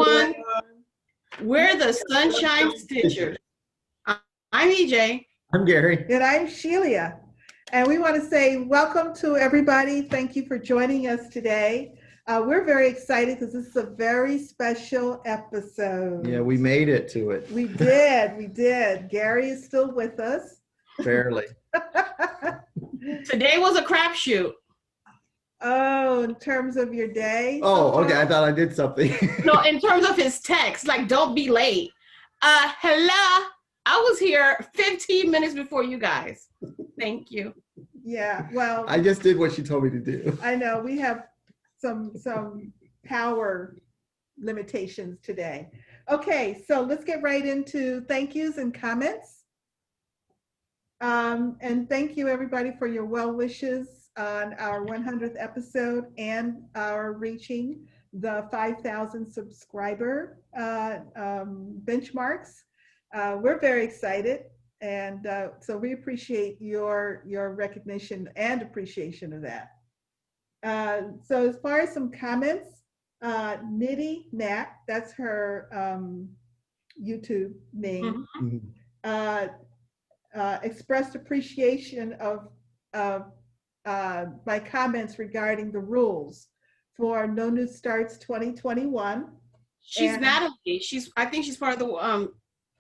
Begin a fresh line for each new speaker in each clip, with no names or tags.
everyone. We're the Sunshine Stitchers. I'm EJ.
I'm Gary.
And I'm Shelia. And we want to say welcome to everybody. Thank you for joining us today. We're very excited because this is a very special episode.
Yeah, we made it to it.
We did. Gary is still with us.
Barely.
Today was a crapshoot.
Oh, in terms of your day?
Oh, okay. I thought I did something.
No, in terms of his text, like, don't be late. Hello. I was here 15 minutes before you guys. Thank you.
Yeah, well.
I just did what she told me to do.
I know. We have some power limitations today. Okay, so let's get right into thank yous and comments. And thank you everybody for your well wishes on our 100th episode and our reaching the 5,000 subscriber benchmarks. We're very excited, and so we appreciate your recognition and appreciation of that. So as far as some comments, Nitty Nat, that's her YouTube name, expressed appreciation of my comments regarding the rules for No New Starts 2021.
She's Natalie. I think she's part of the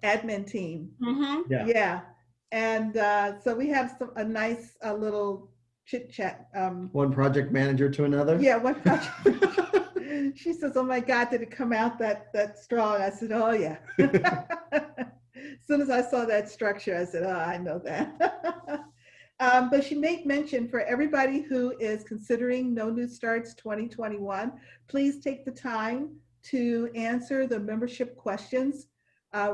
admin team.
Mm-hmm.
Yeah. And so we have a nice little chit chat.
One project manager to another.
Yeah, one project. She says, "Oh my God, did it come out that strong?" I said, "Oh yeah." As soon as I saw that structure, I said, "Oh, I know that." But she made mention for everybody who is considering No New Starts 2021, please take the time to answer the membership questions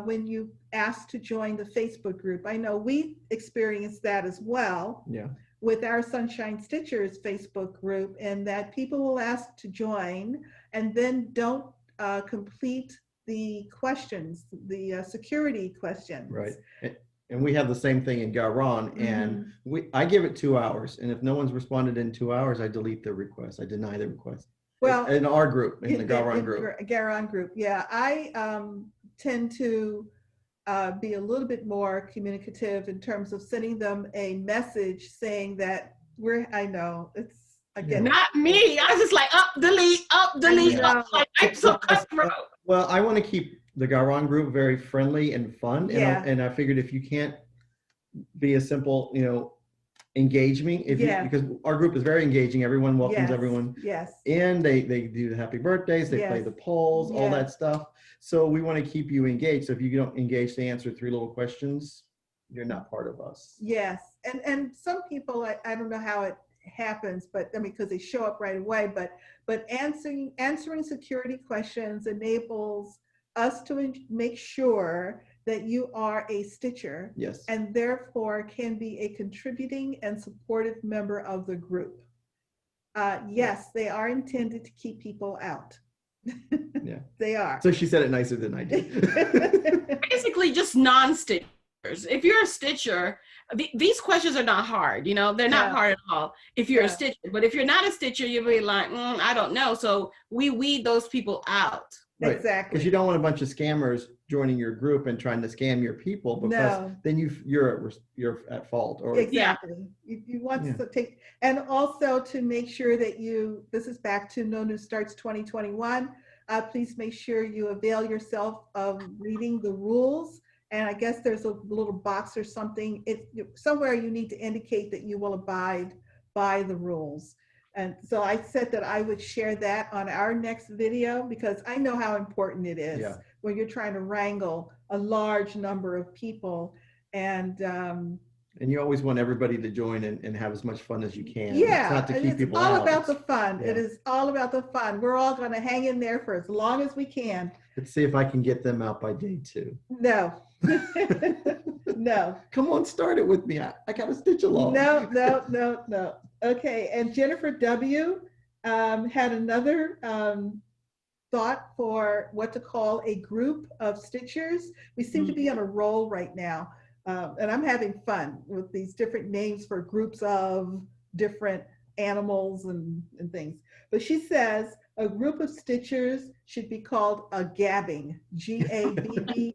when you ask to join the Facebook group. I know we experienced that as well.
Yeah. With
our Sunshine Stitchers Facebook group, and that people will ask to join and then don't complete the questions, the security questions.
Right. And we have the same thing in Garon, and I give it 2 hours, and if no one's responded in 2 hours, I delete the request. I deny the request.
Well,
in our group, in the Garon group.
Garon group, yeah. I tend to be a little bit more communicative in terms of sending them a message saying that I know it's again.
Not me. I was just like, delete. Like, I'm so cutthroat.
Well, I want to keep the Garon group very friendly and fun.
Yeah.
And I figured if you can't be a simple, engagement, because our group is very engaging. Everyone welcomes everyone.
Yes.
And they do the happy birthdays, they play the polls, all that stuff. So we want to keep you engaged. So if you don't engage to answer 3 little questions, you're not part of us.
Yes. And some people, I don't know how it happens, but I mean, because they show up right away, but answering security questions enables us to make sure that you are a Stitcher.
Yes.
And therefore can be a contributing and supportive member of the group. Yes, they are intended to keep people out.
Yeah.
They are.
So she said it nicer than I did.
Basically just non-Stitchers. If you're a Stitcher, these questions are not hard, they're not hard at all if you're a Stitcher. But if you're not a Stitcher, you'll be like, I don't know. So we weed those people out.
Right.
Exactly.
Because you don't want a bunch of scammers joining your group and trying to scam your people, because then you're at fault. Or
exactly. You want to take, and also to make sure that this is back to No New Starts 2021. Please make sure you avail yourself of reading the rules. And I guess there's a little box or something. Somewhere you need to indicate that you will abide by the rules. And so I said that I would share that on our next video, because I know how important it is when you're trying to wrangle a large number of people. And
you always want everybody to join and have as much fun as you can.
Yeah,
it's not to keep people
all
out.
about the fun.
Yeah.
It is all about the fun. We're all going to hang in there for as long as we can.
Let's see if I can get them out by day 2.
No. No.
Come on, start it with me. I got to stitch along.
No. Okay, and Jennifer W. had another thought for what to call a group of Stitchers. We seem to be on a roll right now, and I'm having fun with these different names for groups of different animals and things. But she says A group of stitchers should be called a gabbing. Gabbing.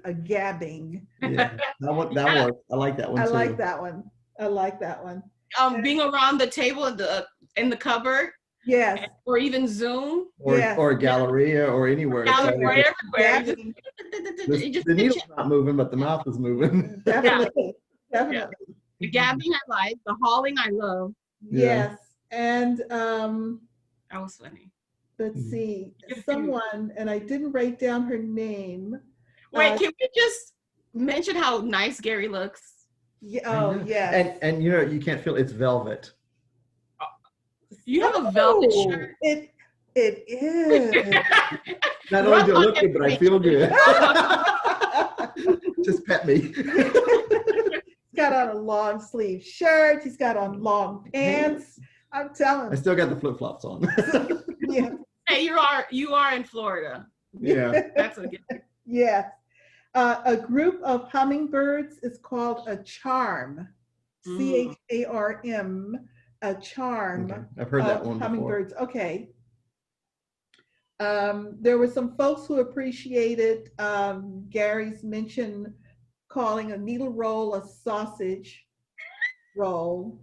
A gabbing.
Yeah, that works. I like that one
I
too.
like that one. I like that one.
Being around the table in the cupboard.
Yes.
Or even Zoom.
Or Galleria or anywhere.
Everywhere.
The needle's not moving, but the mouth is moving.
Definitely. Definitely.
Yeah. The gabbing I like. The hauling I love.
Yes. And
that was funny.
Let's see. Someone, and I didn't write down her name.
Wait, can we just mention how nice Gary looks?
Yeah, oh, yeah.
And you know, you can't feel it's velvet.
You have a velvet shirt.
It is.
Not only do I look good, but I feel good. Just pet me.
He's got on a long sleeve shirt. He's got on long pants. I'm telling.
I still got the flip flops on.
Yeah.
Hey, you are in Florida.
Yeah.
That's a good.
Yes. A group of hummingbirds is called a charm. CHARM. A charm.
Okay. I've heard that one
hummingbirds.
before.
Okay. There were some folks who appreciated Gary's mention calling a needle roll a sausage roll.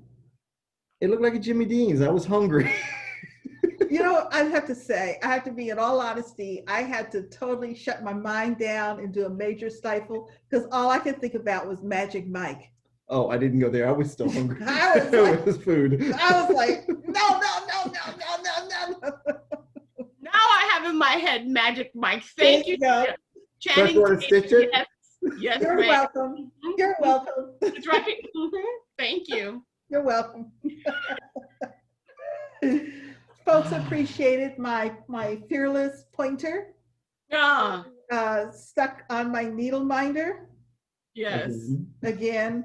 It looked like a Jimmy Dean's. I was hungry.
You know, I have to say, I have to be in all honesty, I had to totally shut my mind down and do a major stifle because all I could think about was Magic Mike.
Oh, I didn't go there. I was still hungry.
I was like,
it was food.
I was like, no.
Now I have in my head Magic Mike. Thank you.
Channing, stitch it?
Yes,
you're welcome. You're welcome.
That's right. Thank you.
You're welcome. Folks appreciated my fearless pointer.
Yeah.
Stuck on my needle minder.
Yes.
Again.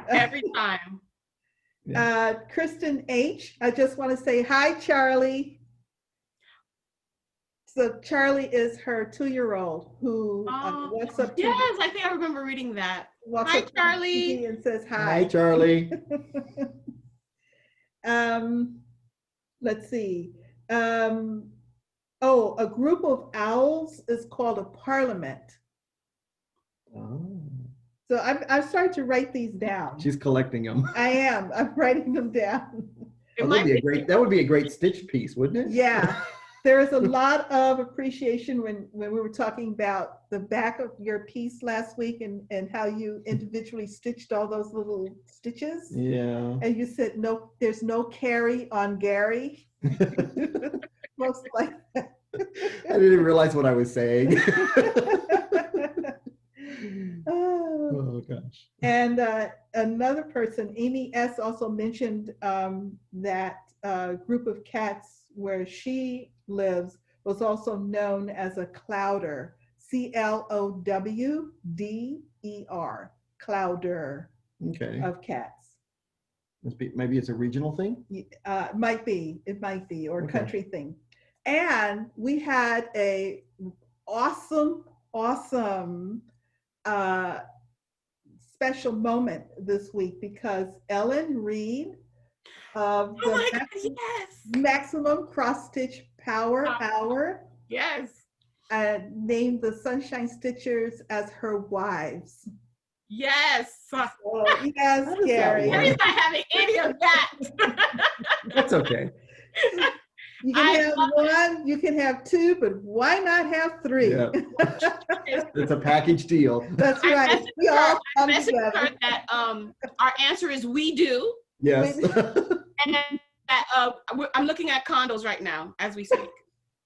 Every time.
Kristen H. I just want to say hi, Charlie. So Charlie is her 2-year-old who walks up to
yes, I think I remember reading that.
Hi, Charlie, and says hi.
Hi, Charlie.
Let's see. A group of owls is called a parliament.
Oh.
So I've started to write these down.
She's collecting them.
I am. I'm writing them down.
That would be a great stitch piece, wouldn't it?
Yeah. There is a lot of appreciation when we were talking about the back of your piece last week and how you individually stitched all those little stitches.
Yeah.
And you said, no, there's no carry on Gary. Most like that.
I didn't even realize what I was saying. Oh gosh.
And another person, Amy S., also mentioned that group of cats where she lives was also known as a clouder, CLOWDER, clouder.
Okay.
Of cats.
Maybe it's a regional thing?
It might be, or country thing. And we had a awesome special moment this week because Ellen Reed of the Maximum Cross Stitch Power Hour.
Yes.
Named the Sunshine Stitchers as her wives.
Yes.
Yes, Gary.
Gary's not having any of that.
That's okay.
You can have one, you can have two, but why not have three? Yeah.
It's a package deal.
That's right. We all come
together.
together.
That our answer is we do.
Yes.
And then I'm looking at condos right now as we speak.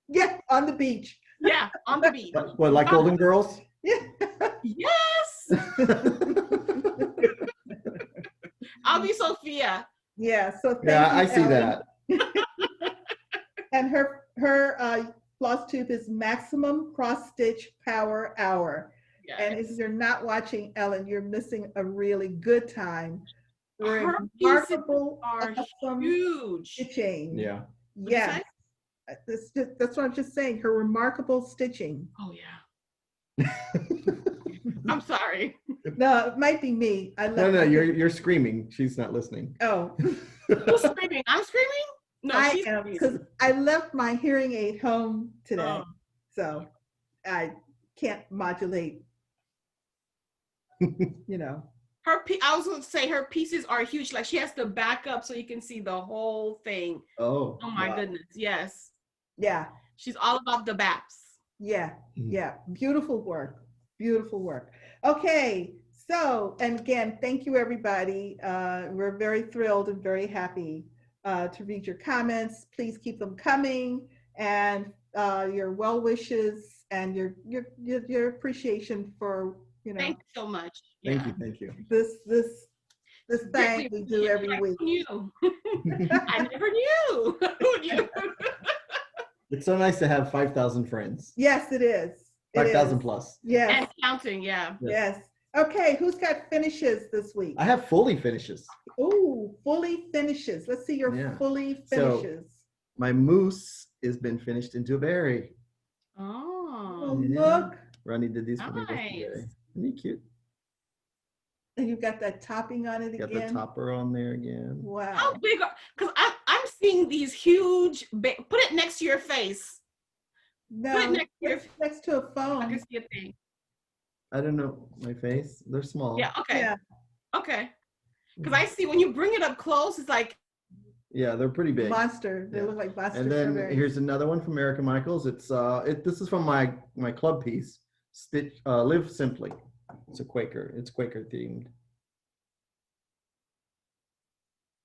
Yeah, on the beach.
Yeah, on the beach.
What, like Golden Girls?
Yeah.
Yes. I'll be Sophia.
Yeah. So thank
yeah,
you,
I see
Ellen.
that.
And her Flosstube is Maximum Cross Stitch Power Hour. Yes. And if you're not watching Ellen, you're missing a really good time.
Her
Remarkable,
are
awesome
huge.
stitching.
Yeah.
Yes. That's what I'm just saying. Her remarkable stitching.
Oh yeah. I'm sorry.
No, it might be me.
No, you're screaming. She's not listening.
Oh.
Who's screaming? I'm screaming? No,
I am, because I left my hearing aid home today, so I can't modulate. You know,
I was going to say her pieces are huge. Like she has to back up so you can see the whole thing.
Oh
my goodness, yes.
Yeah,
she's all about the BAPs.
Yeah, yeah, beautiful work, beautiful work. Okay, so, and again, thank you everybody. We're very thrilled and very happy to read your comments. Please keep them coming, and your well wishes and your appreciation for, you know.
Thank you so much.
Thank you.
This thing we do every week.
I never knew. Who knew?
It's so nice to have 5,000 friends.
Yes, it is.
5,000 plus.
Yes.
And counting, yeah.
Yes. Okay, who's got finishes this week?
I have fully finishes.
Oh, fully finishes. Let's see your fully finishes.
So, my moose has been finished into a berry.
Oh,
look.
Ronnie did these for me yesterday. Isn't he cute?
And you've got that topping on it again.
Got the topper on there again.
Wow.
How big? Because I'm seeing these huge. Put it next to your face.
No,
put it
next to a phone.
I can see a thing.
I don't know my face. They're small.
Yeah. Okay.
Yeah.
Okay. Because I see when you bring it up close, it's like.
Yeah, they're pretty big.
Monster. They look like monster.
And then here's another one from Erica Michaels. It's this is from my club piece. Live Simply. It's a Quaker. It's Quaker themed.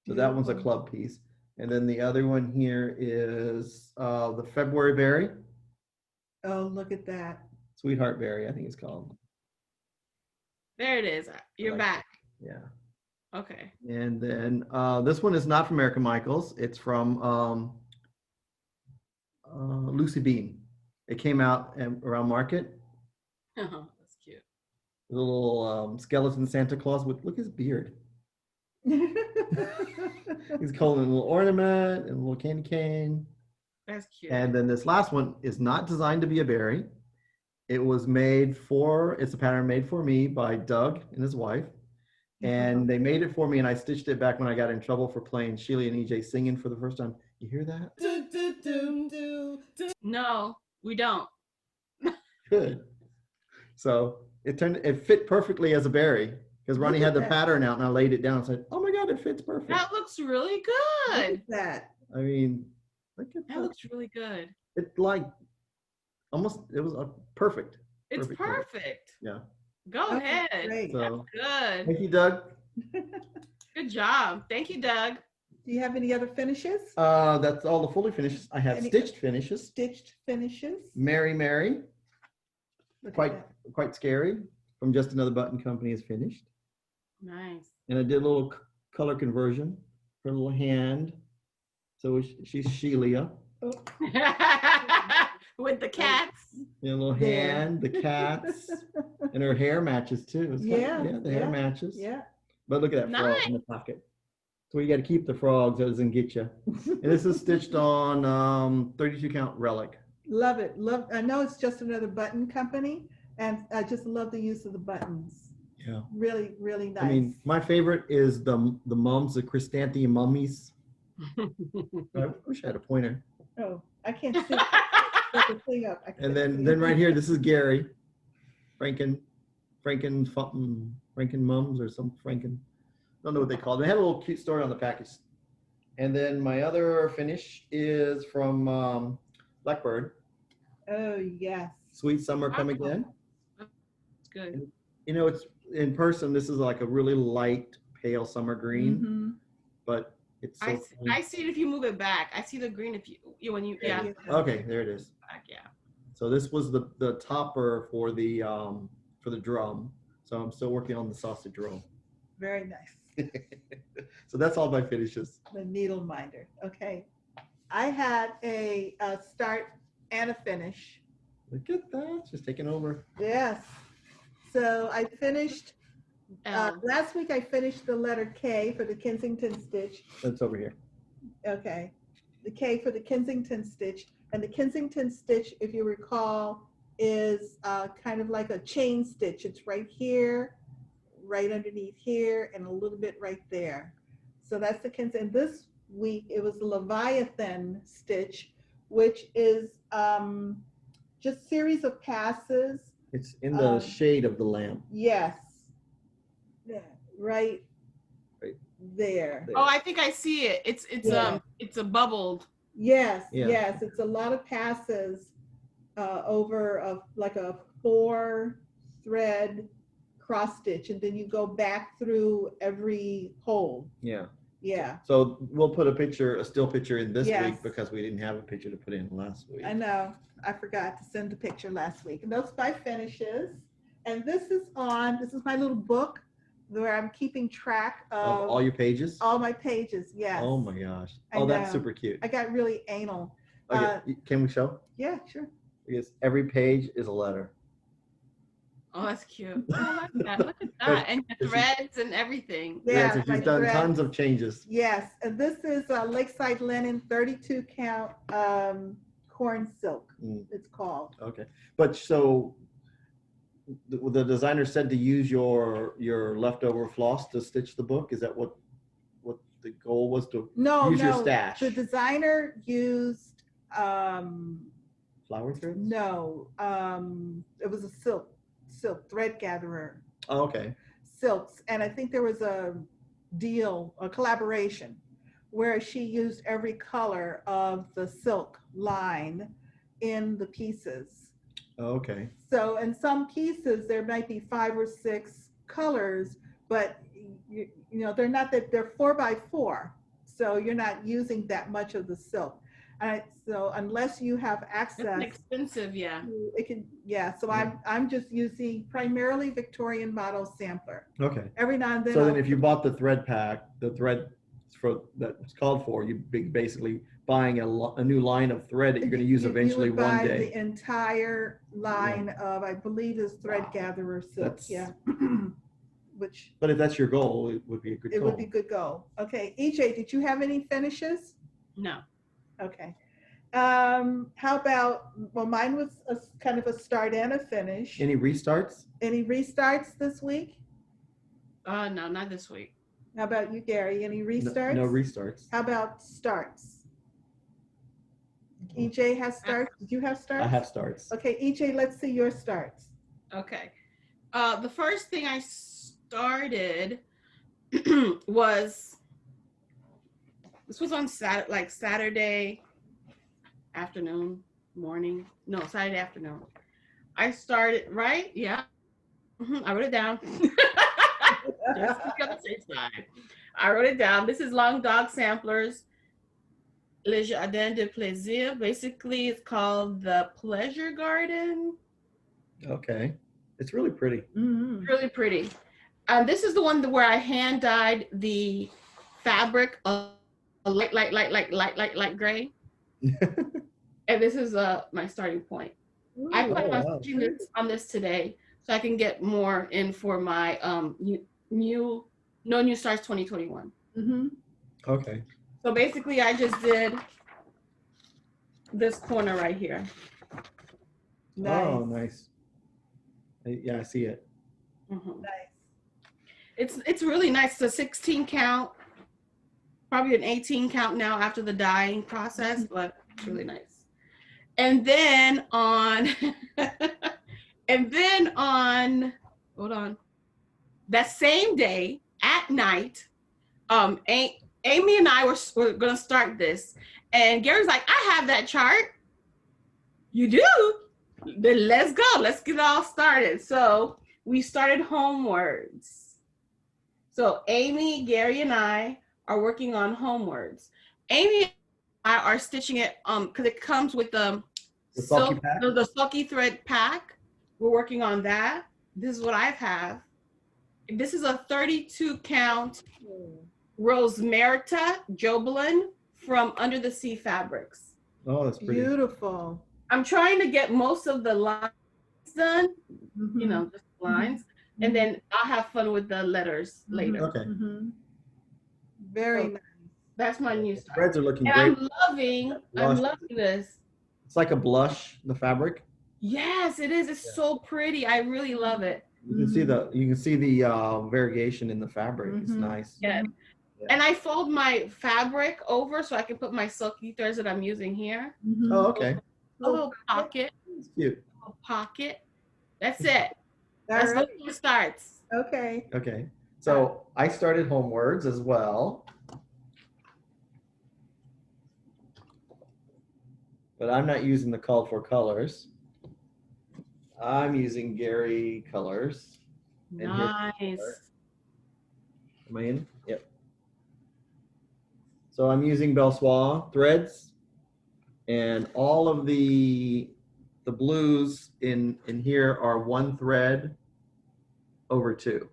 So that one's a club piece. And then the other one here is the February Berry.
Oh, look at that.
Sweetheart Berry, I think it's called.
There it is. You're back.
Yeah.
Okay.
And then this one is not from Erica Michaels. It's from Lucy Bean. It came out around Market.
Oh, that's cute.
A little skeleton Santa Claus with, look at his beard. He's holding a little ornament and a little candy cane.
That's cute.
And then this last one is not designed to be a berry. It was it's a pattern made for me by Doug and his wife. And they made it for me, and I stitched it back when I got in trouble for playing Shelia and EJ singing for the first time. You hear that?
No, we don't.
Good. So it fit perfectly as a berry because Ronnie had the pattern out, and I laid it down and said, "Oh my God, it fits perfect."
That looks really good.
Look at that.
I mean, look at
that. Looks really good.
It like almost it was perfect.
It's perfect.
Yeah.
Go ahead.
Great.
So,
good.
Thank you, Doug.
Good job. Thank you, Doug.
Do you have any other finishes?
That's all the fully finishes. I have stitched finishes.
Stitched finishes.
Mary. Quite scary. From Just Another Button Company is finished.
Nice.
And I did a little color conversion. Her little hand. So she's Shelia.
Oh.
With the cats.
Yeah, a little hand, the cats, and her hair matches too. The hair matches.
Yeah.
But look at that frog in the pocket. So you got to keep the frogs so it doesn't get you. And this is stitched on 32 count relic.
Love it. I know it's Just Another Button Company, and I just love the use of the buttons.
Yeah.
Really, really nice.
I mean, my favorite is the mums, the chrysanthemum mummies. I wish I had a pointer.
Oh, I can't see. The thing up.
And then right here, this is Gary, Franken mums or some Franken. Don't know what they call them. They had a little cute story on the package. And then my other finish is from Blackbird.
Oh yes.
Sweet Summer Come Again.
It's good.
And, you know, it's in person. This is like a really light, pale summer green, but it's. So
I see it if you move it back. I see the green if you when you
Okay, there it is.
Back, yeah.
So this was the topper for the drum. So I'm still working on the sausage roll.
Very nice.
So that's all my finishes.
The needle minder. Okay. I had a start and a finish.
Look at that. Just taking over.
Yes. So I finished, last week I finished the letter K for the Kensington stitch.
That's over here.
Okay. The K for the Kensington stitch. And the Kensington stitch, if you recall, is kind of like a chain stitch. It's right here, right underneath here, and a little bit right there. So that's the Kensington. This week, it was the Leviathan stitch, which is just series of passes.
It's in the shade of the lamp.
Yes. Yeah, right
Right
there.
Oh, I think I see it. It's a bubbled.
Yes,
Yeah.
yes. It's a lot of passes over like a 4-thread cross stitch, and then you go back through every hole.
Yeah.
Yeah.
So we'll put a still picture in this
Yes.
week because we didn't have a picture to put in last week.
I know. I forgot to send the picture last week. And those 5 finishes. And this is my little book where I'm keeping track of
all your pages?
all my pages. Yes.
Oh my gosh.
I
Oh, that's
know.
super cute.
I got really anal.
Okay, can we show?
Yeah, sure.
Because every page is a letter.
Oh, that's cute. I like that. Look at that. And the threads and everything.
Yeah,
so
my
she's done
thread.
tons of changes.
Yes, and this is Lakeside Linen 32 count corn silk. It's called.
Okay, but so the designer said to use your leftover floss to stitch the book. Is that what the goal was, to use your stash?
The designer used
flower threads?
No, it was a silk thread gatherer.
Oh, okay.
Silks, and I think there was a collaboration where she used every color of the silk line in the pieces.
Okay.
So in some pieces there might be 5 or 6 colors, but you know they're 4x4, so you're not using that much of the silk. So unless you have access,
it's expensive, yeah.
It can, yeah. So I'm just using primarily Victorian model sampler.
Okay.
Every now and then.
So then, if you bought the thread pack, the thread that was called for, you'd be basically buying a new line of thread that you're going to use eventually
you would
one
buy
day.
The entire line of, I believe, is thread gatherer silk. Yeah. Which.
But if that's your goal, it would be a good goal.
It would be a good goal. Okay, EJ, did you have any finishes?
No.
Okay. How about, well, mine was kind of a start and a finish.
Any restarts?
Any restarts this week?
No, not this week.
How about you, Gary? Any restarts?
No restarts.
How about starts? EJ has starts. Did you have starts?
I have starts.
Okay, EJ, let's see your starts.
Okay. The first thing I started was, this was on Saturday afternoon, morning. No, Saturday afternoon. I started, right? Yeah. I wrote it down. Just to be on the safe side. I wrote it down. This is Long Dog Samplers, Le Jardin de Plaisir. Basically, it's called the Pleasure Garden.
Okay. It's really pretty.
Mm-hmm.
Really pretty. This is the one where I hand dyed the fabric a light gray. And this is my starting point. I plan on stitching this on this today so I can get more in for my No New Starts 2021.
Mm-hmm.
Okay.
So basically I just did this corner right here.
Nice.
Oh, nice. Yeah, I see it.
Mm-hmm.
Nice.
It's really nice. It's a 16 count, probably an 18 count now after the dyeing process, but it's really nice. And then on, hold on, that same day at night, Amy and I were gonna start this, and Gary's like, I have that chart. You do? Then let's go. Let's get it all started. So we started homewards. So Amy, Gary, and I are working on homewards. Amy and I are stitching it because it comes with the silky thread pack. We're working on that. This is what I have. This is a 32 count Rosemerita Jobelin from Under the Sea Fabrics.
Oh, that's pretty.
Beautiful.
I'm trying to get most of the lines done, you know, just lines, and then I'll have fun with the letters later.
Okay.
Mm-hmm. Very nice.
That's my new start.
Threads are looking
and
great.
I'm loving this.
It's like a blush, the fabric.
Yes, it is. It's so pretty. I really love it.
You can see the variegation in the fabric. It's nice.
Yeah. And I fold my fabric over so I can put my silky threads that I'm using here.
Mhm.
Oh, okay.
A little pocket.
It's cute.
A little pocket. That's it.
All
That's
right.
the starts.
Okay.
Okay. So I started homewards as well. But I'm not using the called for colors. I'm using Gary colors. And here's the
Nice.
color. Am I in? Yep. So I'm using Belsois threads, and all of the blues in here are 1 thread over 2,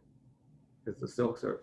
because the silks are,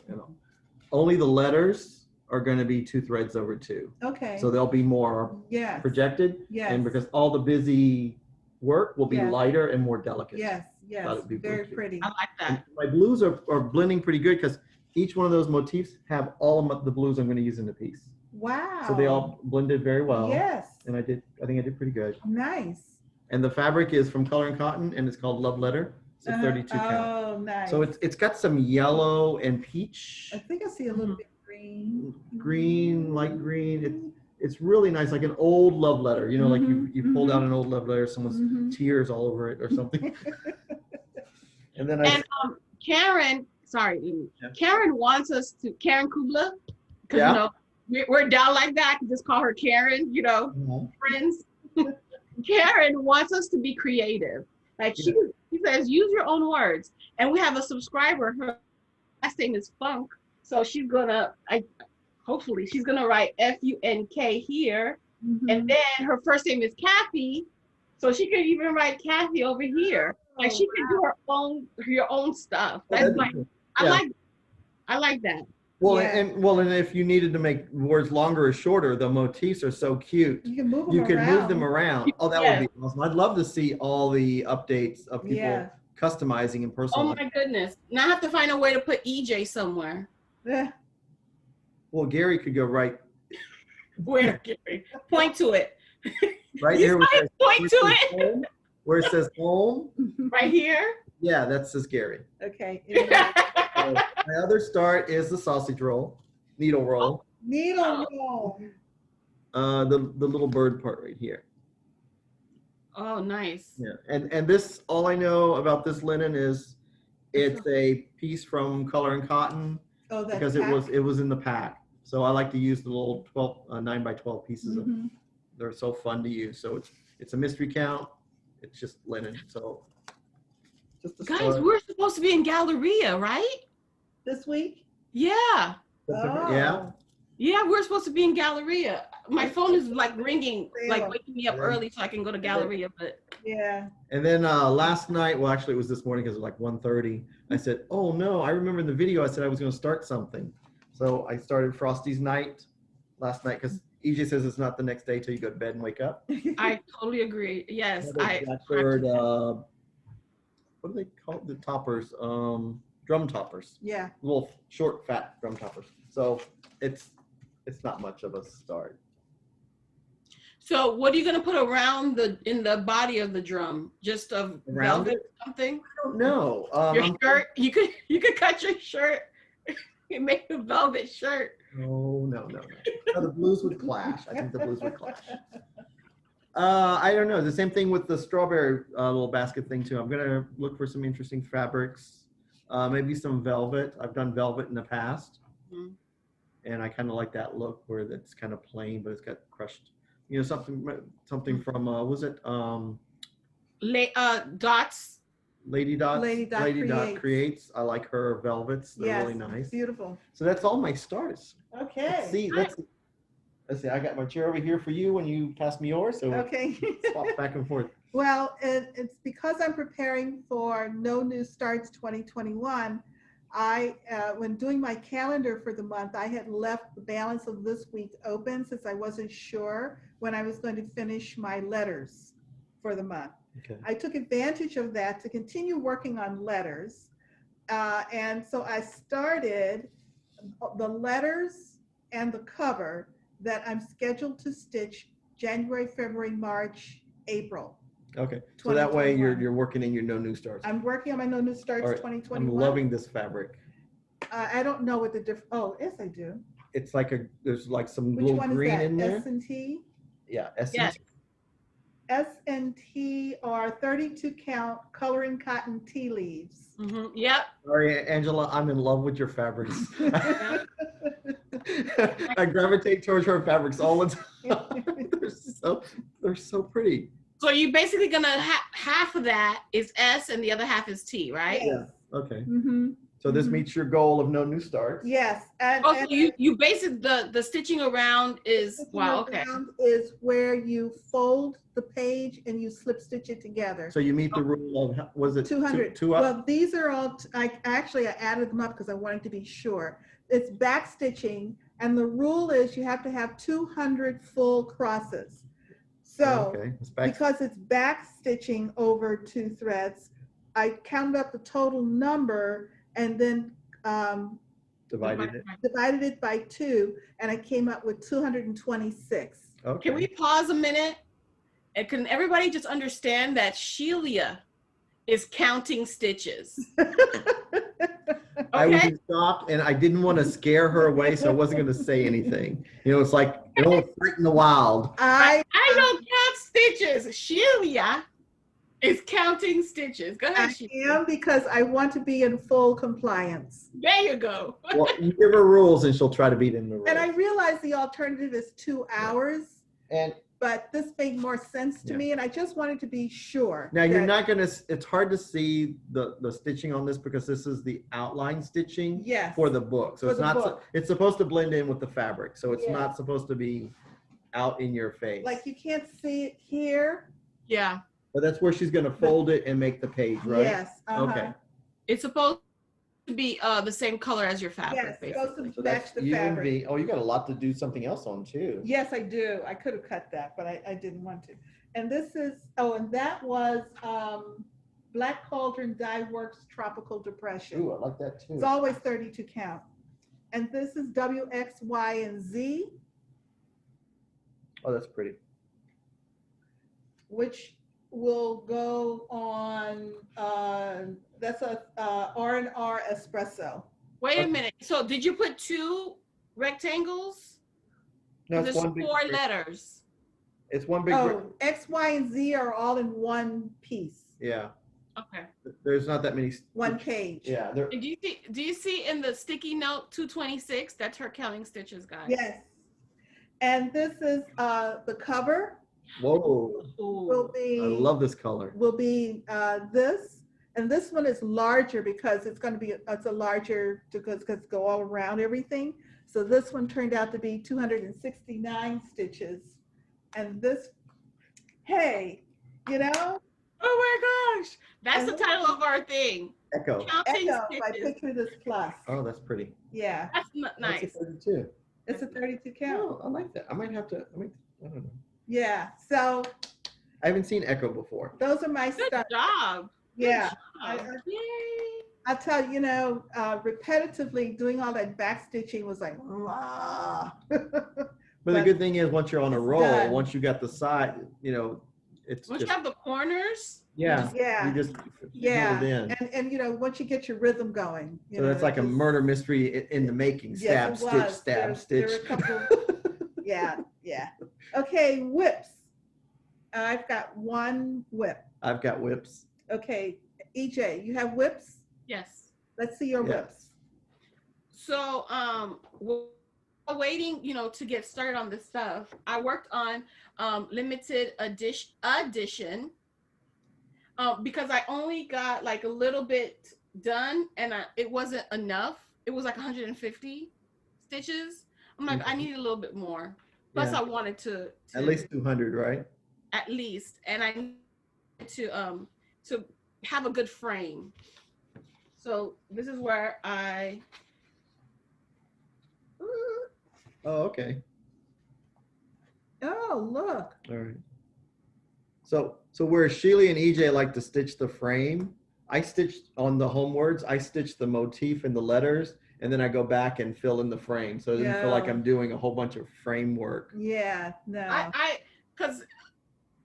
only the letters are going to be 2 threads over 2.
Okay.
So they'll be more
Yes.
projected,
Yes.
and because all the busy work will be
Yes.
lighter and more delicate.
Yes. Yes.
Thought it'd be
Very
cute.
pretty.
I like
And
that.
my blues are blending pretty good because each one of those motifs have all of the blues I'm going to use in the piece.
Wow.
So they all blended very well.
Yes.
And I think I did pretty good.
Nice.
And the fabric is from Color and Cotton, and it's called Love Letter. It's a 32 count.
Oh, nice.
So it's got some yellow and peach,
I think I see a little bit green.
green, light green. It's really nice, like an old love letter. You know, like you pulled out an old love letter, someone's tears all over it or something. And then
Karen, sorry, Amy.
Yeah.
Karen wants us to, Karen Kubla, because
Yeah.
we're down like that. I can just call her Karen, friends. Karen wants us to be creative. Like she says, use your own words. And we have a subscriber, her last name is Funk. So she's gonna, hopefully she's gonna write F-U-N-K here. And then her first name is Kathy. So she could even write Kathy over here. Like she could do her own stuff. That's like, I like that.
Well, and if you needed to make words longer or shorter, the motifs are so cute.
You can move them
You
around.
can move them around. Oh, that would be awesome. I'd love to see all the updates of people customizing and personalizing.
Oh my goodness. Now I have to find a way to put EJ somewhere.
Yeah.
Well, Gary could go right
Where, Gary? Point to it.
right there.
Point to it.
Home, where it says home.
Right here?
Yeah, that says Gary.
Okay.
So my other start is the sausage roll, needle roll.
Needle roll.
The little bird part right here.
Oh, nice.
Yeah, and this, all I know about this linen is it's a piece from Color and Cotton because it was in the pack. So I like to use the little 9 by 12 pieces. They're so fun to use. So it's a mystery count. It's just linen. So just
guys, we're supposed to be in Galleria, right?
This week?
Yeah.
Yeah.
Yeah, we're supposed to be in Galleria. My phone is like ringing, like waking me up early so I can go to Galleria. But
yeah.
And then last night, well, actually it was this morning because it was like 1:30. I said, oh no, I remember in the video I said I was going to start something. So I started Frosty's Night last night because EJ says it's not the next day till you go to bed and wake up.
I totally agree. Yes.
Blackbird, what do they call the toppers? Drum toppers.
Yeah.
Little short, fat drum toppers. So it's not much of a start.
So what are you going to put around in the body of the drum? Just a velvet or something?
I don't know.
Your shirt? You could cut your shirt and make a velvet shirt.
No. The blues would clash. I think the blues would clash. I don't know. The same thing with the strawberry little basket thing too. I'm gonna look for some interesting fabrics. Maybe some velvet. I've done velvet in the past, and I kind of like that look where it's kind of plain, but it's got crushed. You know, something from was it
Dots?
Lady Dot
Creates.
Creates. I like her velvets. They're really nice.
Beautiful.
So that's all my starts.
Okay.
Let's see. I got my chair over here for you when you pass me yours. So
okay.
swap back and forth.
Well, it's because I'm preparing for No New Starts 2021. When doing my calendar for the month, I had left the balance of this week open since I wasn't sure when I was going to finish my letters for the month.
Okay.
I took advantage of that to continue working on letters. And so I started the letters and the cover that I'm scheduled to stitch January, February, March, April.
Okay. So that way you're working in your No New Starts.
I'm working on my No New Starts 2021.
I'm loving this fabric.
I don't know what the difference. Oh, yes, I do.
it's like there's like some
Which
little
one is
green
that?
in there.
S&T?
Yeah, S&T.
Yes.
S&T are 32 count coloring cotton tea leaves.
Yep.
Sorry, Angela, I'm in love with your fabrics.
Yeah.
I gravitate towards her fabrics all the time. They're so pretty.
So you're basically gonna half of that is S and the other half is T, right?
Yes.
Yeah. Okay.
Mm-hmm.
So this meets your goal of no new starts.
Yes. And,
Oh, so you basically the stitching around is wow. Okay.
Is where you fold the page and you slip stitch it together.
So you meet the rule of, was it
200?
Two up?
Well, these are all. I added them up because I wanted to be sure. It's back stitching, and the rule is you have to have 200 full crosses. So
okay.
because it's back stitching over 2 threads, I counted up the total number and then
divided
it by 2, and I came up with 226.
Okay.
Can we pause a minute? And can everybody just understand that Shelia is counting stitches?
I was
Okay.
in shock and I didn't want to scare her away, so I wasn't going to say anything. You know, it's like, you don't frighten the wild.
I don't count stitches. Shelia is counting stitches. Go ahead, Shelia.
I am, because I want to be in full compliance.
There you go.
Well, you give her rules and she'll try to beat in the rules.
And I realize the alternative is 2 hours,
And
but this made more sense to me, and I just wanted to be sure.
now you're not going to, it's hard to see the stitching on this because this is the outline stitching
Yes.
for the book. So
For
it's
the
not,
book.
it's supposed to blend in with the fabric. So it's
Yeah.
not supposed to be out in your face.
Like you can't see it here.
Yeah.
But that's where she's going to fold it and make the page, right?
Yes.
Okay.
It's supposed to be the same color as your fabric,
Yes,
basically.
supposed to
So
match
that's
the fabric.
UMV. Oh, you got a lot to do something else on too.
Yes, I do. I could have cut that, but I didn't want to. And this is, and that was Black Cauldron Dye Works Tropical Depression.
Ooh, I like that too.
It's always 32 count. And this is W, X, Y, and Z,
Oh, that's pretty.
which will go on, that's a R&R espresso.
Wait a minute. So did you put 2 rectangles?
No,
There's
it's one
4
big.
letters.
It's one big.
Oh, X, Y, and Z are all in one piece,
Yeah.
Okay.
There's not that many.
one page.
Yeah. There.
And do you see in the sticky note 226? That's her counting stitches, guys.
Yes. And this is the cover
Whoa.
will be.
I love this color.
Will be this, and this one is larger because it's going to be it's a larger because go all around everything. So this one turned out to be 269 stitches, and this, hey, you know.
Oh my gosh, that's the title of our thing.
Echo.
Counting
Echo, I
stitches.
picture this plus.
Oh, that's pretty.
Yeah,
That's nice.
That's a 32.
it's a 32 count.
Oh, I like that. I might have to. I don't know.
Yeah, so
I haven't seen Echo before.
those are my
Good
stuff.
job.
Yeah.
Good job. Yay.
I tell you, repetitively doing all that back stitching was like,
But the good thing is, once you're on a
it's
roll,
done.
once you got the side, it's
Once
just
you have the corners,
yeah.
yeah.
You just
Yeah,
hold in.
and once you get your rhythm going,
So that's like a murder mystery in the making. Stab,
Yes, it
stitch,
was.
stab,
There
stitch.
were a couple- yeah. Okay, whips. I've got one whip.
I've got whips.
Okay, EJ, you have whips?
yes.
Let's see your
Yeah.
whips.
So while waiting, to get started on this stuff, I worked on limited edition because I only got like a little bit done and it wasn't enough. It was like 150 stitches. I'm like, I need a little bit more. Plus,
Yeah.
I wanted to
At least 200, right?
at least, and I need to have a good frame. So this is where I.
Oh, okay.
Oh, look.
All right. So where Shelia and EJ like to stitch the frame, I stitched on the home words. I stitched the motif and the letters, and then I go back and fill in the frame. So it doesn't feel like
Yeah.
I'm doing a whole bunch of framework.
Yeah, no.
Because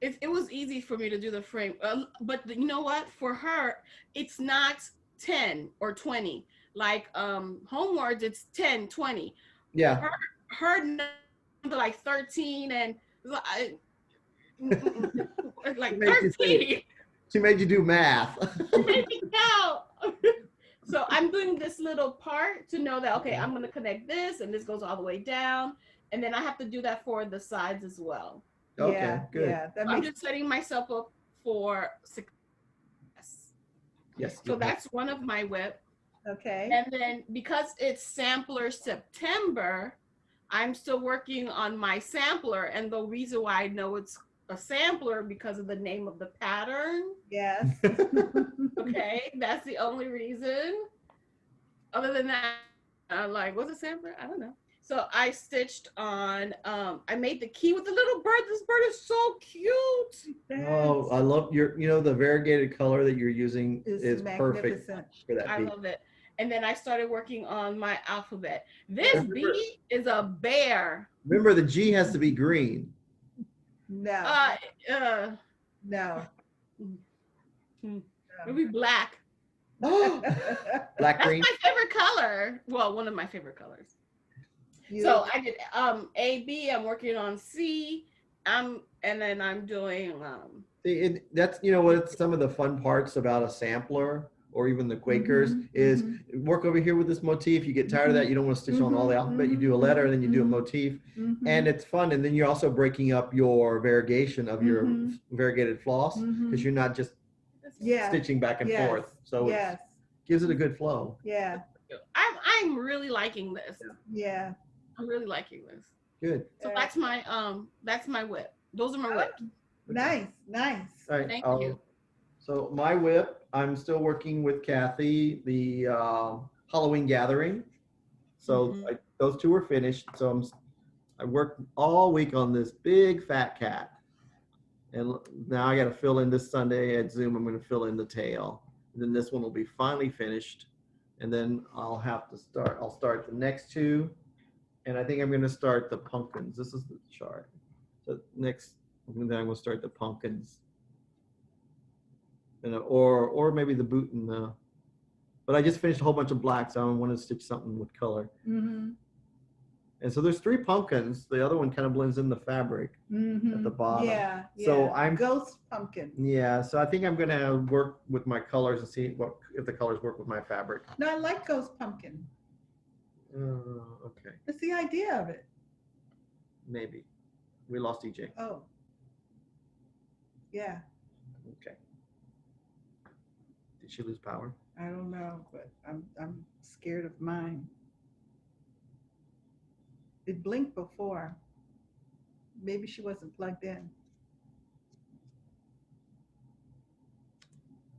it was easy for me to do the frame, but you know what? For her, it's not 10 or 20. Like homewords, it's 10, 20.
Yeah.
Her number like 13 and like 13.
She made you do math.
No. So I'm doing this little part to know that, okay, I'm going to connect this and this goes all the way down. And then I have to do that for the sides as well.
Okay,
Yeah,
good.
yeah.
I'm just setting myself up for success.
Yes.
So that's one of my whip.
Okay.
And then because it's Sampler September, I'm still working on my sampler. And the reason why I know it's a sampler because of the name of the pattern.
Yes.
Okay, that's the only reason. Other than that, I'm like, what's a sampler? I don't know. So I stitched on, I made the key with the little bird. This bird is so cute.
Oh, I love the variegated color that you're using is perfect for that
I
bee.
love it. And then I started working on my alphabet. This bee is a bear.
Remember, the G has to be green.
No.
No. Maybe black.
Black green.
That's my favorite color. Well, one of my favorite colors. So I did A, B. I'm working on C. And then I'm doing.
That's what some of the fun parts about a sampler or even the Quakers is work over here with this motif. You get tired of that. You don't want to stitch on all the alphabet. You do a letter and then you do a motif, and it's fun. And then you're also breaking up your variegation of your variegated floss because you're not just stitching back and forth. So it gives it a good flow.
Yeah.
I'm really liking this.
Yeah.
I'm really liking this.
Good.
So that's my whip. Those are my whips.
Nice.
All right.
Thank you.
So my whip, I'm still working with Kathy, the Halloween gathering. So those two are finished. So I worked all week on this big fat cat. And now I got to fill in this Sunday at Zoom. I'm going to fill in the tail. And then this one will be finally finished. And then I'll start the next two. And I think I'm going to start the pumpkins. This is the chart. So next, then I'm going to start the pumpkins. Or maybe the boot and the, but I just finished a whole bunch of black, so I want to stitch something with color. And so there's 3 pumpkins. The other one kind of blends in the fabric at the bottom.
Yeah.
So I'm
ghost pumpkin.
Yeah. So I think I'm gonna work with my colors and see if the colors work with my fabric.
No, I like ghost pumpkin.
Okay.
That's the idea of it.
Maybe. We lost EJ.
Oh. Yeah.
Okay. Did she lose power?
I don't know, but I'm scared of mine. It blinked before. Maybe she wasn't plugged in.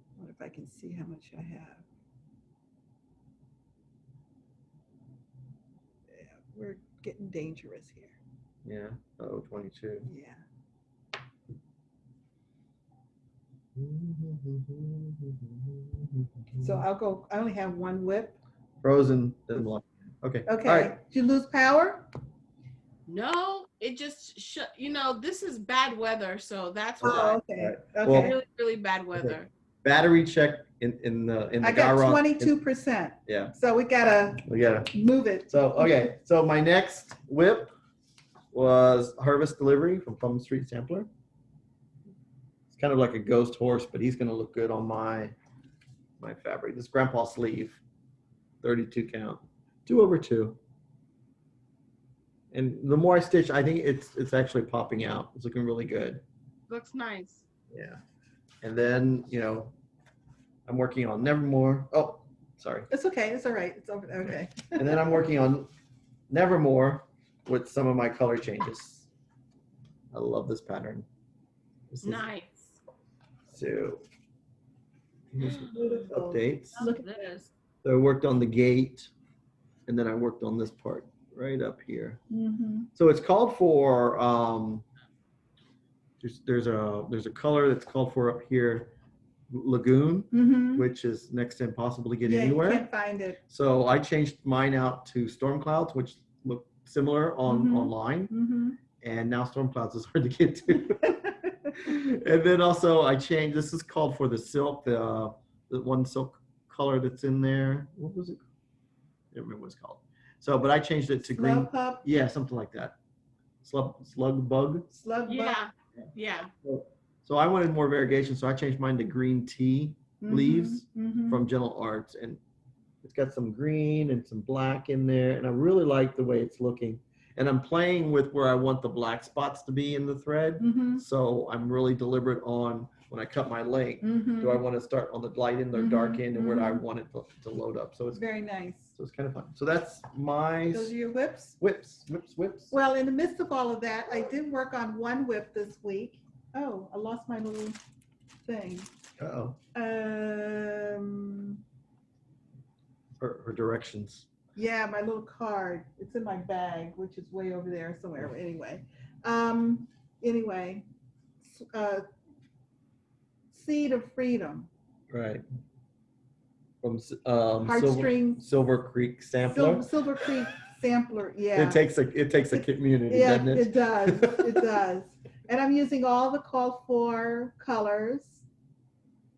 I wonder if I can see how much I have. Yeah, we're getting dangerous here.
Yeah. 22.
Yeah. So I'll go. I only have one whip.
Frozen. Doesn't lock. Okay.
Okay.
All right.
Did you lose power?
No, it just this is bad weather, so that's why.
Oh, okay.
Right.
Okay.
Well,
Really, really bad weather.
Okay. Battery check in the
I got 22%.
Yeah.
So we gotta move it.
So okay. So my next whip was Harvest Delivery from Plum Street Sampler. It's kind of like a ghost horse, but he's gonna look good on my fabric. This grandpa sleeve, 32 count, 2/2. And the more I stitch, I think it's actually popping out. It's looking really good.
Looks nice.
Yeah. And then, I'm working on Nevermore. Oh, sorry.
It's okay. It's all right. It's over. Okay.
And then I'm working on Nevermore with some of my color changes. I love this pattern.
Nice.
So here's the updates.
Look at this.
So I worked on the gate, and then I worked on this part right up here. So it's called for there's a color that's called for up here, Lagoon, which is next to impossible to get anywhere.
You can't find it.
So I changed mine out to Storm Clouds, which look similar online, and now Storm Clouds is hard to get to. And then also I changed. This is called for the silk, the one silk color that's in there. What was it? I don't remember what it's called. So, but I changed it to green.
Slug pup,
Yeah, something like that. Slug bug.
slug bug.
Yeah, yeah.
So I wanted more variegation, so I changed mine to green tea leaves from Gentle Arts, and it's got some green and some black in there, and I really like the way it's looking. And I'm playing with where I want the black spots to be in the thread, so I'm really deliberate on when I cut my length. Do I want to start on the light end or dark end, and where do I want it to load up? So it's
Very nice.
So it's kind of fun. So that's my
Those are your whips?
whips.
Well, in the midst of all of that, I did work on one whip this week. Oh, I lost my little thing.
Uh-oh.
Um,
Her directions.
yeah, my little card. It's in my bag, which is way over there somewhere. Anyway, Seed of Freedom.
Right. From
Heartstrings.
Silver Creek Sampler.
Silver Creek Sampler. Yeah.
It takes a community,
Yeah,
doesn't it?
it does. It does. And I'm using all the called for colors,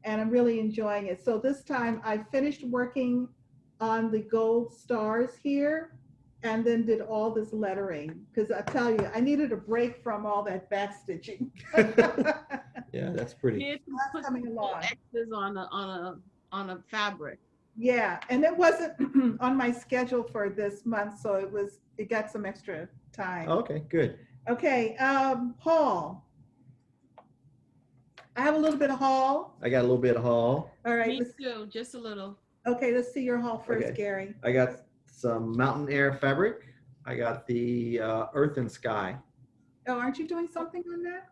and I'm really enjoying it. So this time I finished working on the gold stars here, and then did all this lettering, because I tell you, I needed a break from all that back stitching.
Yeah, that's pretty.
It's
That's coming along.
X's on a fabric.
Yeah, and it wasn't on my schedule for this month, so it got some extra time.
Okay, good.
Okay, haul. I have a little bit of haul.
I got a little bit of haul.
All right.
Me too, just a little.
Okay, let's see your haul first,
Okay.
Gary.
I got some Mountain Air fabric. I got the Earth and Sky.
Oh, aren't you doing something on that?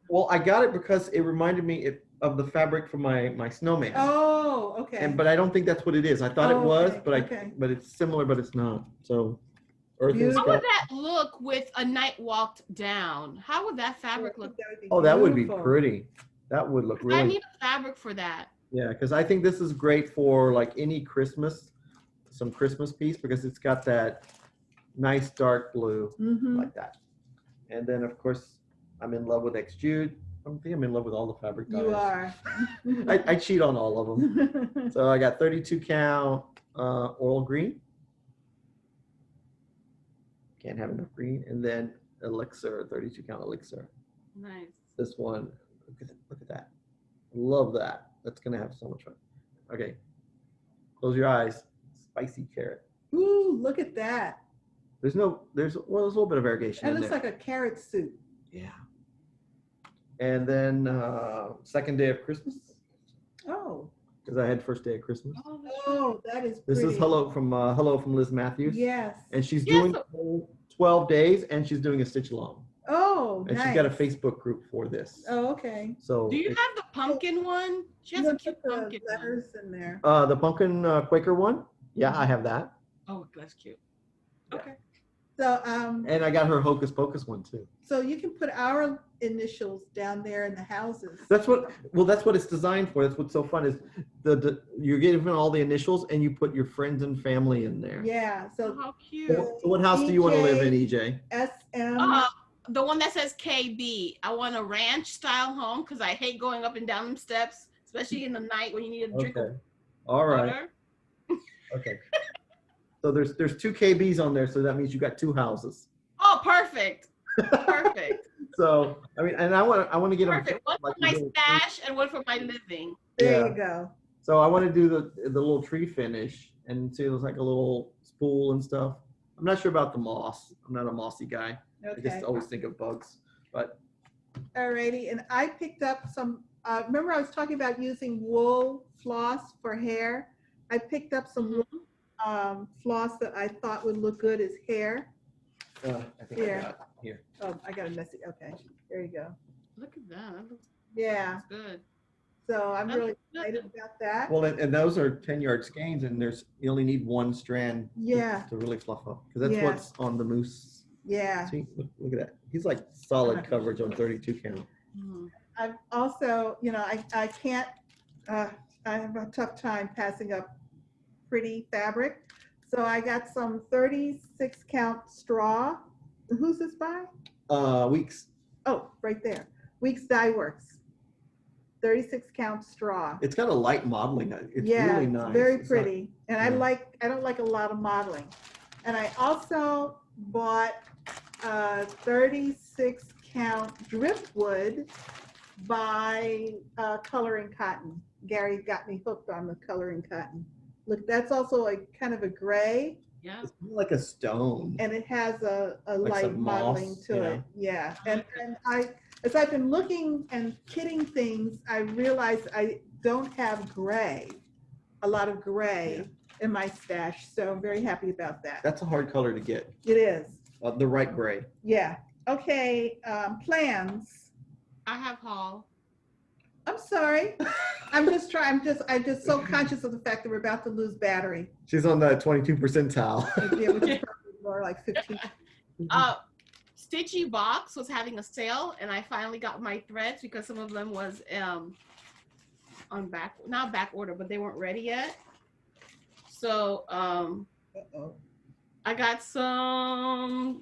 Well, I got it because it reminded me of the fabric for my snowman.
Oh, okay.
But I don't think that's what it is. I thought it
Oh,
was,
okay,
but it's similar, but it's not. So, Earth and
Beautiful.
How would
Sky.
that look with a night walked down? How would that fabric look?
Oh, that would be
beautiful.
pretty. That would look
'Cause I
really.
need a fabric for that.
Yeah, because I think this is great for like any Christmas, some Christmas piece, because it's got that nice dark blue like that. And then of course, I'm in love with X-Jude. I think I'm in love with all the fabric dyes.
You are.
I cheat on all of them. So I got 32 count oil green. Can't have enough green. And then elixir, 32 count elixir.
Nice.
This one, look at that. Love that. That's gonna have so much fun. Okay, close your eyes. Spicy carrot.
Ooh, look at that.
There's a little bit of variegation
That
in
looks
there.
like a carrot soup.
Yeah. And then second day of Christmas,
Oh.
because I had first day of Christmas.
Oh, that's right.
Oh, that is
This
pretty.
is hello from Liz Matthews.
Yes.
And she's
Yeah,
doing
so-
the whole 12 days, and she's doing a stitch along.
Oh,
And
nice.
she's got a Facebook group for this.
Oh, okay.
So
Do you have the pumpkin one? She has
You
a
put
cute
the
pumpkin one.
letters in there.
the pumpkin Quaker one. Yeah, I have that.
Oh, that's cute.
Yeah.
Okay.
So,
And I got her Hocus Pocus one too.
so you can put our initials down there in the houses.
That's what it's designed for. That's what's so fun is you're given all the initials and you put your friends and family in there.
Yeah. So
Oh, how cute.
So what house do you want to live in, EJ?
SM.
The one that says KB. I want a ranch style home because I hate going up and down them steps, especially in the night when you need a drink
Okay.
of
All right.
water.
Okay. So there's 2 KBs on there, so that means you got 2 houses.
Oh, perfect. Perfect.
So I mean, and I want to get them
Perfect. One for
like
my
a little
stash and one for my living.
There
yeah.
you go.
So I want to do the little tree finish and see it was like a little spool and stuff. I'm not sure about the moss. I'm not a mossy guy. I
Okay.
just always think of bugs. But
Alrighty. And I picked up some, remember I was talking about using wool floss for hair? I picked up some wool, floss that I thought would look good as hair.
I think
Here.
I got here.
Oh, I got a messy. Okay. There you go.
Look at that. That looks
Yeah.
good.
So I'm
That
really
looks good.
excited about that.
Well, and those are 10-yard skeins, and you only need 1 strand
Yeah.
to really fluff up because that's
Yeah.
what's on the moose.
Yeah.
See, look at that. He's like solid coverage on 32 count.
Mhm.
I've also, I can't, I have a tough time passing up pretty fabric. So I got some 36 count straw. Who's this by?
Weeks.
Oh, right there. Weeks Dye Works. 36 count straw.
It's got a light modeling. It's
Yeah,
really
it's
nice.
very
It's not-
pretty. And
yeah.
I don't like a lot of modeling. And I also bought 36 count driftwood by Coloring Cotton. Gary got me hooked on the Coloring Cotton. Look, that's also a kind of a gray.
Yeah.
It's more like a stone.
And it has a
Like
light
some
modeling
moss,
to
yeah.
it. Yeah. And as I've been looking and kitting things, I realized I don't have gray, a lot of gray in my stash. So I'm very happy about that.
That's a hard color to get.
It is.
The right gray.
Yeah. Okay. Plans.
I have haul.
I'm sorry. I'm just so conscious of the fact that we're about to lose battery.
She's on the 22 percentile.
Yeah, which is probably more like 15.
Stitchy Box was having a sale, and I finally got my threads because some of them was on not back order, but they weren't ready yet. So I got some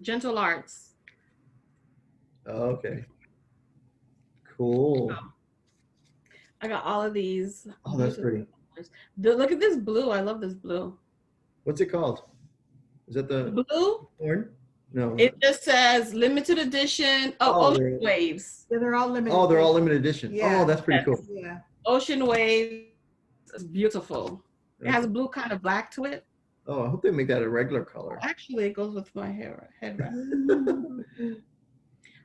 Gentle Arts.
Okay. Cool.
I got all of these.
Oh, that's pretty.
Look at this blue. I love this blue.
What's it called? Is that the
blue?
horn? No.
It just says limited edition. Ocean Waves.
Yeah, they're all limited.
Oh, they're all limited edition.
Yeah.
Oh, that's pretty cool.
Yeah.
Ocean Waves. It's beautiful. It has a blue kind of black to it.
Oh, I hope they make that a regular color.
Actually, it goes with my head wrap.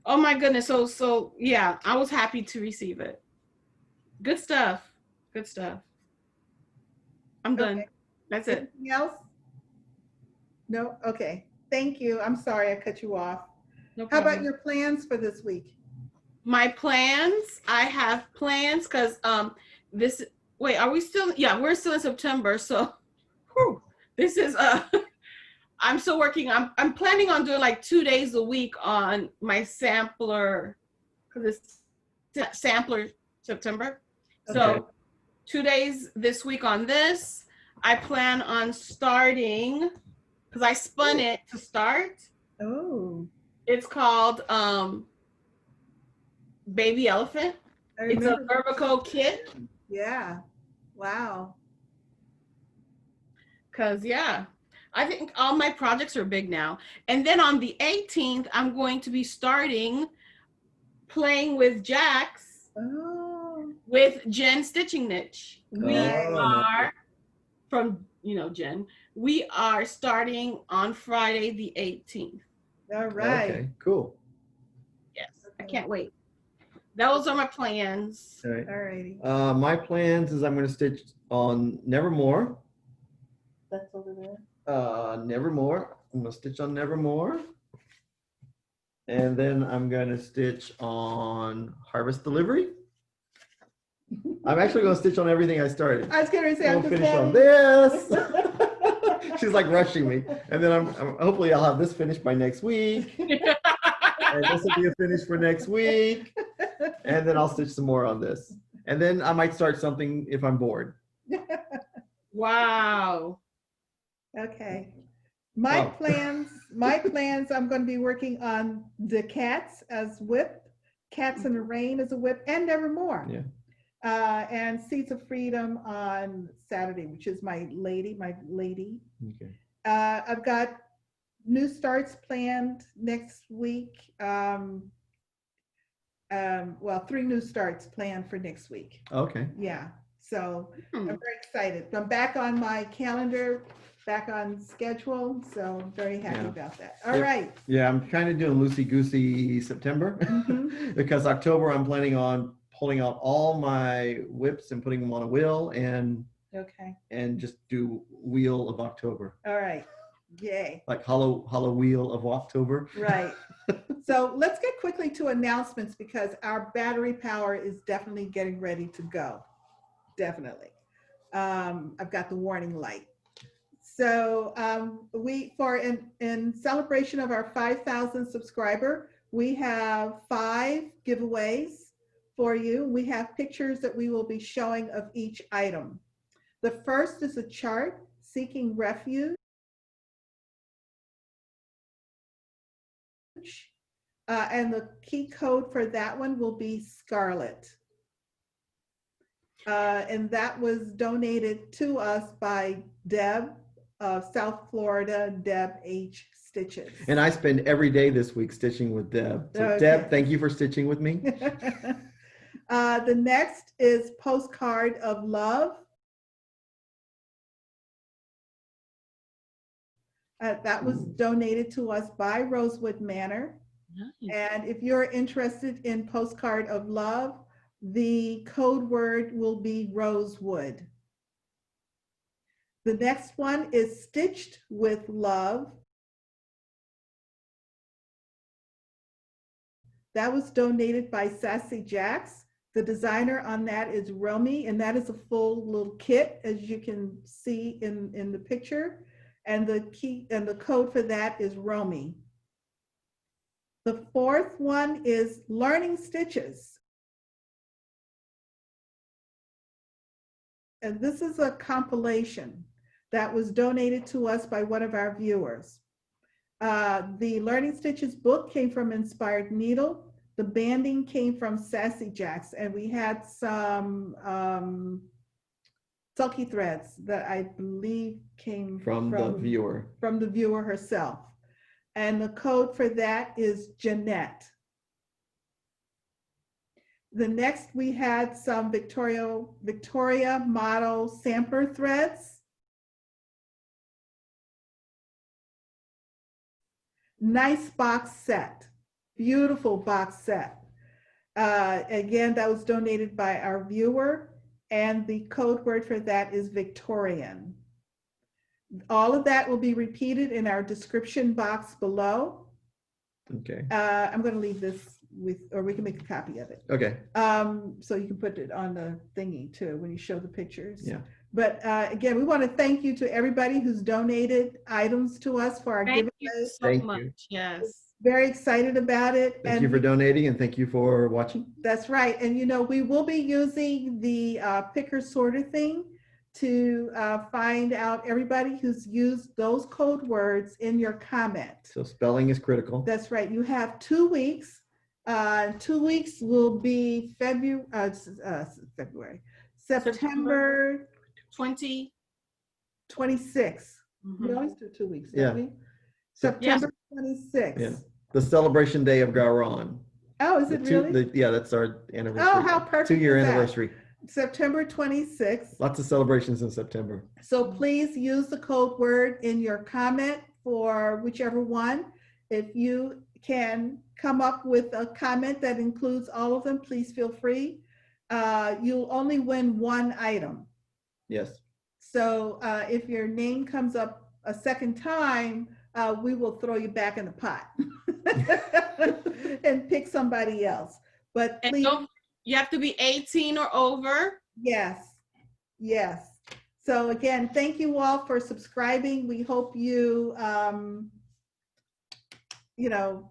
Oh my goodness. So yeah, I was happy to receive it. Good stuff. Good stuff. I'm done.
Okay.
That's it.
Anything else? No? Okay. Thank you. I'm sorry I cut you off.
No
How
problem.
about your plans for this week?
My plans? I have plans because wait, are we still? Yeah, we're still in September. So this is I'm still working. I'm planning on doing like 2 days a week on my sampler, because it's sampler September.
Okay.
So 2 days this week on this. I plan on starting, because I spun it to start.
Oh.
It's called Baby Elephant. It's a vertical kit.
Yeah. Wow.
Because, yeah, I think all my projects are big now. And then on the 18th, I'm going to be starting playing with Jax with Jen Stitching Niche. We are from, Jen. We are starting on Friday the 18th.
All right.
Okay, cool.
Yes, I can't wait. Those are my plans.
All right.
All righty.
My plans is I'm going to stitch on Nevermore.
That's over there.
Nevermore. I'm going to stitch on Nevermore. And then I'm going to stitch on Harvest Delivery. I'm actually going to stitch on everything I started.
I was going to say,
I'll finish on this. She's like rushing me. And then I'm hopefully I'll have this finished by next week. And this will be a finish for next week. And then I'll stitch some more on this. And then I might start something if I'm bored.
Wow.
Okay. My plans, I'm going to be working on the cats as whip, Cats in the Rain as a whip, and Nevermore.
Yeah.
And Seeds of Freedom on Saturday, which is my lady.
Okay.
I've got new starts planned next week. Well, 3 new starts planned for next week.
Okay.
Yeah. So I'm very excited. I'm back on my calendar, back on schedule. So I'm very happy about that. All right.
Yeah, I'm kind of doing loosey-goosey September because October I'm planning on pulling out all my whips and putting them on a wheel and just do Wheel of October.
All right. Yay.
Like hollow Wheel of October.
Right. So let's get quickly to announcements because our battery power is definitely getting ready to go. Definitely. I've got the warning light. So in celebration of our 5,000 subscriber, we have 5 giveaways for you. We have pictures that we will be showing of each item. The first is a chart, Seeking Refuge. And the key code for that one will be Scarlet. And that was donated to us by Deb South Florida, Deb H. Stitches.
And I spend every day this week stitching with Deb. So
Okay.
Deb, thank you for stitching with me.
The next is Postcard of Love. That was donated to us by Rosewood Manor.
Nice.
And if you're interested in Postcard of Love, the code word will be Rosewood. The next one is Stitched with Love. That was donated by Sassy Jacks. The designer on that is Romy, and that is a full little kit, as you can see in the picture. And the key and the code for that is Romy. The fourth one is Learning Stitches. And this is a compilation that was donated to us by one of our viewers. The Learning Stitches book came from Inspired Needle. The banding came from Sassy Jacks, and we had some sulky threads that I believe came
From the viewer.
From the viewer herself. And the code for that is Jeanette. The next we had some Victoria model sampler threads. Nice box set, beautiful box set. Again, that was donated by our viewer, and the code word for that is Victorian. All of that will be repeated in our description box below.
Okay.
I'm going to leave this with, or we can make a copy of it.
Okay.
So you can put it on the thingy too when you show the pictures.
Yeah.
But again, we want to thank you to everybody who's donated items to us for our
Thank
giveaways.
you so
Thank
much.
you.
Yes.
Very excited about it.
Thank you for donating, and thank you for watching.
That's right. And you know, we will be using the picker sorter thing to find out everybody who's used those code words in your comment.
So spelling is critical.
That's right. You have 2 weeks. 2 weeks will be September
20.
26th.
Mhm.
We always do 2 weeks,
Yeah.
don't we? September 26th.
Yeah. The celebration day of Garon.
Oh, is it really?
Yeah, that's our anniversary.
Oh, how perfect.
2-year
is that?
anniversary.
September 26th.
Lots of celebrations in September.
So please use the code word in your comment for whichever one. If you can come up with a comment that includes all of them, please feel free. You'll only win one item.
Yes.
So if your name comes up a second time, we will throw you back in the pot and pick somebody else. But
And
please,
you have to be 18 or over.
yes, yes. So again, thank you all for subscribing. We hope you, you know,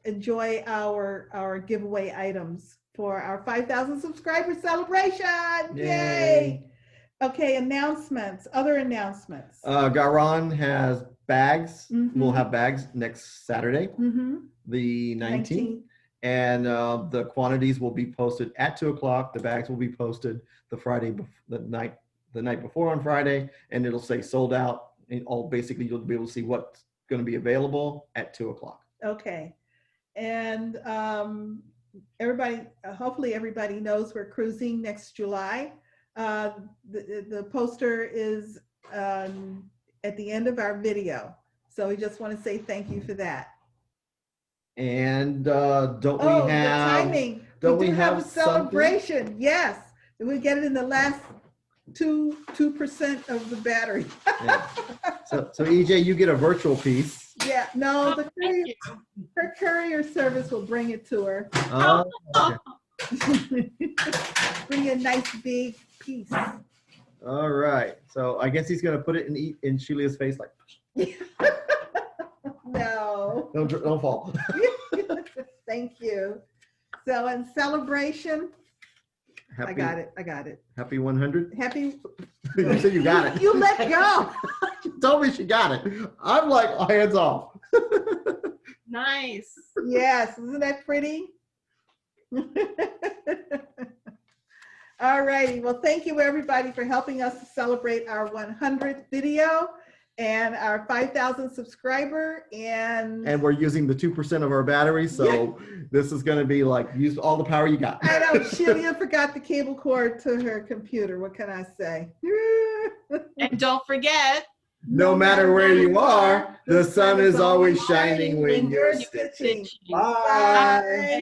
enjoy our giveaway items for our 5,000 subscriber celebration. Yay! Okay, announcements, other announcements.
Garon has bags.
Mhm.
We'll have bags next Saturday,
Mhm.
the 19th. And the quantities will be posted at 2 o'clock. The bags will be posted the night before on Friday, and it'll say sold out. And basically you'll be able to see what's going to be available at 2 o'clock.
Okay, and everybody, hopefully everybody knows we're cruising next July. The poster is at the end of our video, so we just want to say thank you for that.
And don't we
Oh,
have?
the timing.
Don't
we
we
do have a
have
celebration? Yes, we get it in the last 2% of the battery.
Yeah. So EJ, you get a virtual piece.
Yeah, no,
Oh, thank you.
her courier service will bring it to her.
Okay.
Bring a nice big piece.
All right. So I guess he's gonna put it in Shelia's face, like.
No.
Don't fall.
Thank you. So in celebration,
Happy,
I got it. I got it.
Happy 100.
Happy.
You said you got it.
You let go.
She told me she got it. I'm like, hands off.
Nice.
Yes, isn't that pretty? All righty. Well, thank you everybody for helping us to celebrate our 100th video. and our 5,000 subscriber,
and we're using the 2% of our battery, so this is going to be like use all the power you got.
I know Shelia forgot the cable cord to her computer. What can I say?
And don't forget,
no matter where you are, the sun is always shining when you're stitching. Bye.
Bye.